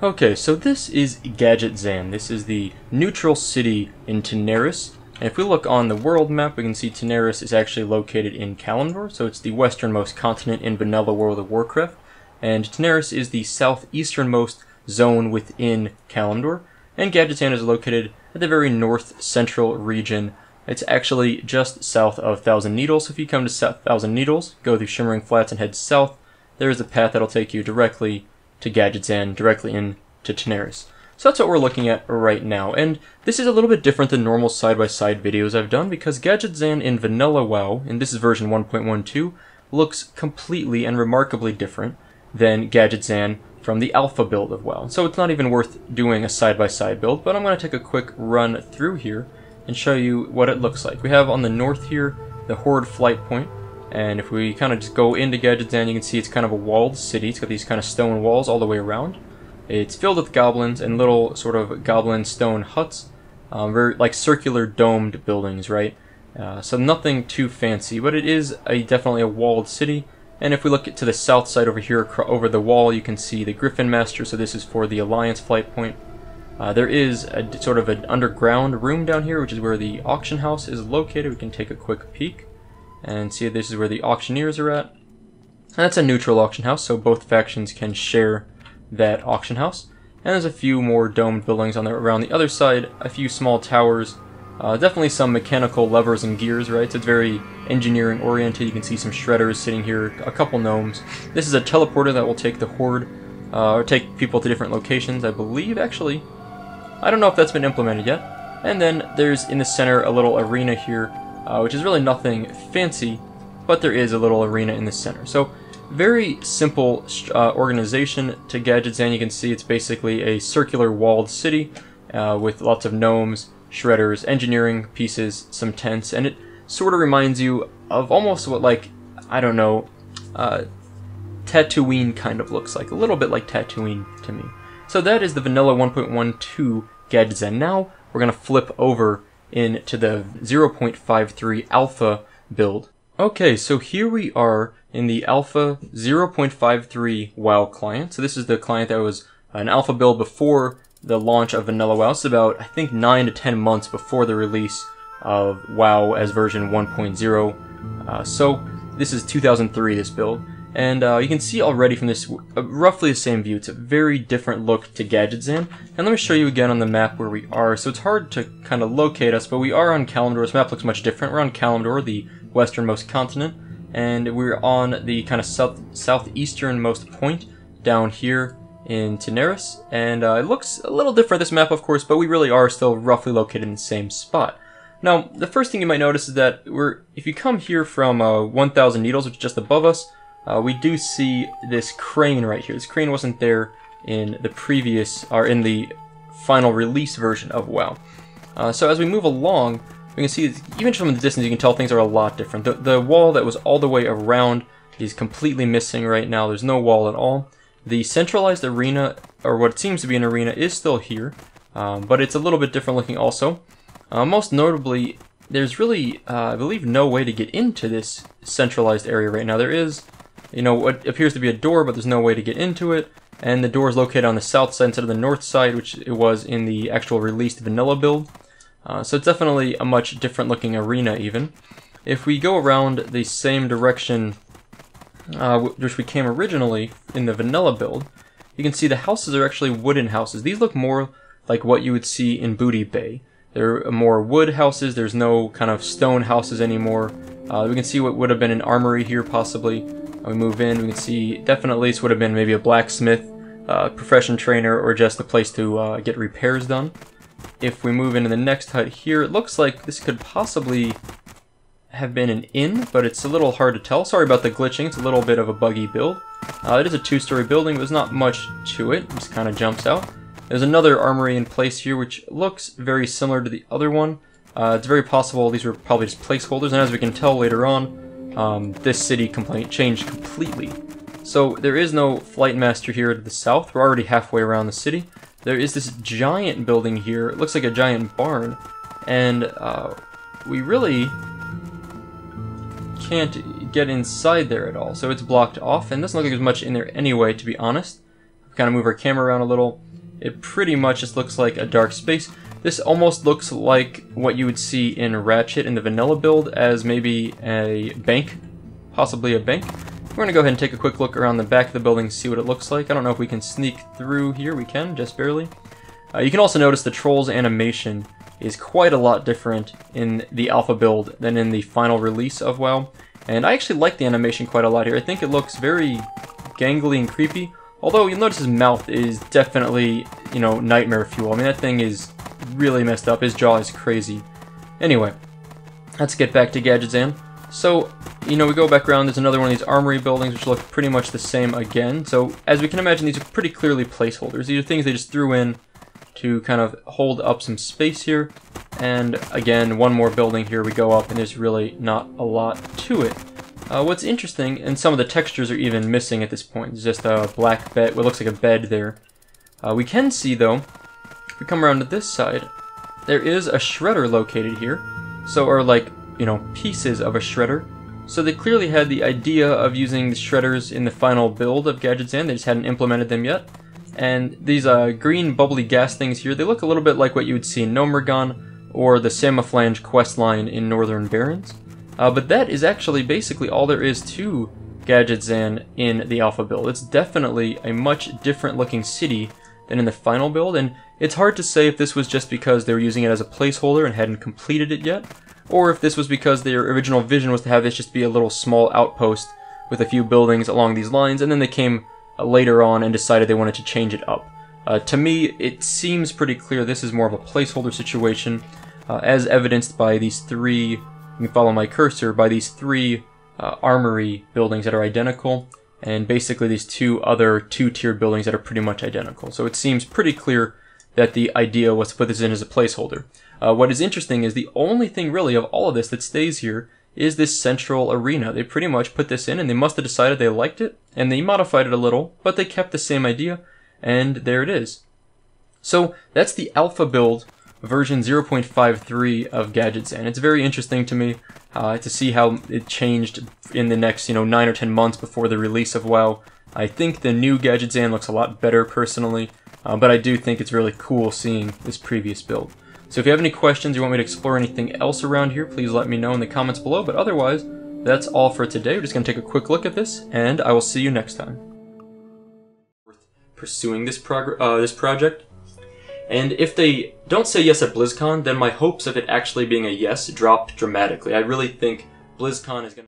Okay, so this is Gadgetzan. This is the neutral city in Tanaris. And if we look on the world map, we can see Tanaris is actually located in Kalimdor, so it's the westernmost continent in vanilla World of Warcraft. And Tanaris is the southeasternmost zone within Kalimdor. And Gadgetzan is located at the very north-central region. It's actually just south of Thousand Needles. So if you come to Thousand Needles, go through Shimmering Flats and head south, there's a path that'll take you directly to Gadgetzan, directly into Tanaris. So that's what we're looking at right now, and this is a little bit different than normal side-by-side videos I've done, because Gadgetzan in Vanilla WoW, and this is version 1.12, looks completely and remarkably different than Gadgetzan from the alpha build of WoW. So it's not even worth doing a side-by-side build, but I'm going to take a quick run through here and show you what it looks like. We have on the north here the Horde flight point, and if we kind of just go into Gadgetzan, you can see it's kind of a walled city. It's got these kind of stone walls all the way around. It's filled with goblins and little sort of goblin stone huts, very like circular domed buildings, right? So nothing too fancy, but it is definitely a walled city. And if we look to the south side over here, over the wall, you can see the Griffin Master. So this is for the Alliance flight point. There is a sort of an underground room down here, which is where the auction house is located. We can take a quick peek and see this is where the auctioneers are at. And that's a neutral auction house, so both factions can share that auction house. And there's a few more domed buildings on there around the other side, a few small towers, definitely some mechanical levers and gears, right? So it's very engineering oriented. You can see some shredders sitting here, a couple gnomes. This is a teleporter that will take the Horde, or take people to different locations, I believe, actually. I don't know if that's been implemented yet. And then there's in the center a little arena here, which is really nothing fancy, but there is a little arena in the center. So very simple organization to Gadgetzan. You can see it's basically a circular walled city with lots of gnomes, shredders, engineering pieces, some tents, and it sort of reminds you of almost what, like, I don't know, Tatooine kind of looks like. A little bit like Tatooine to me. So that is the vanilla 1.12 Gadgetzan. Now we're going to flip over into the 0.53 alpha build. Okay, so here we are in the alpha 0.53 WoW client. So this is the client that was an alpha build before the launch of vanilla WoW. It's about, I think, 9 to 10 months before the release of WoW as version 1.0. So this is 2003, this build. And you can see already from this roughly the same view. It's a very different look to Gadgetzan. And let me show you again on the map where we are. So it's hard to kind of locate us, but we are on Kalimdor. This map looks much different. We're on Kalimdor, the westernmost continent, and we're on the kind of southeasternmost point down here in Tanaris. And it looks a little different, this map, of course, but we really are still roughly located in the same spot. Now, the first thing you might notice is that if you come here from 1000 Needles, which is just above us, we do see this crane right here. This crane wasn't there in the previous, or in the final release version of WoW. So as we move along, we can see, even from the distance, you can tell things are a lot different. The wall that was all the way around is completely missing right now. There's no wall at all. The centralized arena, or what seems to be an arena, is still here, but it's a little bit different looking also. Most notably, there's really, I believe, no way to get into this centralized area right now. There is, you know, what appears to be a door, but there's no way to get into it. And the door is located on the south side instead of the north side, which it was in the actual released vanilla build. So it's definitely a much different looking arena even. If we go around the same direction which we came originally in the vanilla build, you can see the houses are actually wooden houses. These look more like what you would see in Booty Bay. They're more wood houses. There's no kind of stone houses anymore. We can see what would have been an armory here possibly. We move in, we can see definitely this would have been maybe a blacksmith, profession trainer, or just a place to get repairs done. If we move into the next hut here, it looks like this could possibly have been an inn, but it's a little hard to tell. Sorry about the glitching, it's a little bit of a buggy build. It is a two-story building, but there's not much to it. It just kind of jumps out. There's another armory in place here, which looks very similar to the other one. It's very possible these were probably just placeholders, and as we can tell later on, this city changed completely. So there is no Flight Master here to the south. We're already halfway around the city. There is this giant building here. It looks like a giant barn, and we really can't get inside there at all. So it's blocked off, and doesn't look like there's much in there anyway, to be honest. Kind of move our camera around a little. it pretty much just looks like a dark space. This almost looks like what you would see in Ratchet in the vanilla build as maybe a bank, possibly a bank. We're going to go ahead and take a quick look around the back of the building, see what it looks like. I don't know if we can sneak through here. We can, just barely. You can also notice the Troll's animation is quite a lot different in the alpha build than in the final release of WoW. And I actually like the animation quite a lot here. I think it looks very gangly and creepy. Although you'll notice his mouth is definitely, you know, nightmare fuel. I mean, that thing is really messed up. His jaw is crazy. Anyway, let's get back to Gadgetzan. So, you know, we go back around, there's another one of these armory buildings which look pretty much the same again. So, as we can imagine, these are pretty clearly placeholders. These are things they just threw in to kind of hold up some space here. And again, one more building here we go up, and there's really not a lot to it. What's interesting, and some of the textures are even missing at this point. It's just a black bed, what looks like a bed there. We can see, though, if we come around to this side, there is a shredder located here. So, or like, you know, pieces of a shredder. So they clearly had the idea of using the shredders in the final build of Gadgetzan. They just hadn't implemented them yet. And these green bubbly gas things here, they look a little bit like what you would see in Nomergon or the Samaflange questline in Northern Barrens. But that is actually basically all there is to Gadgetzan in the alpha build. It's definitely a much different looking city than in the final build, and it's hard to say if this was just because they were using it as a placeholder and hadn't completed it yet, or if this was because their original vision was to have this just be a little small outpost with a few buildings along these lines, and then they came later on and decided they wanted to change it up. To me, it seems pretty clear this is more of a placeholder situation, as evidenced by these three, you can follow my cursor, by these three armory buildings that are identical, and basically these two other two-tiered buildings that are pretty much identical. So it seems pretty clear that the idea was to put this in as a placeholder. What is interesting is the only thing really of all of this that stays here is this central arena. They pretty much put this in, and they must have decided they liked it, and they modified it a little, but they kept the same idea, and there it is. So that's the alpha build, version 0.53 of Gadgetzan. It's very interesting to me to see how it changed in the next, 9 or 10 months before the release of WoW. I think the new Gadgetzan looks a lot better personally, but I do think it's really cool seeing this previous build. So if you have any questions or you want me to explore anything else around here, please let me know in the comments below. But otherwise, that's all for today. We're just going to take a quick look at this, and I will see you next time. Pursuing this project. And if they don't say yes at BlizzCon, then my hopes of it actually being a yes drop dramatically. I really think BlizzCon is going to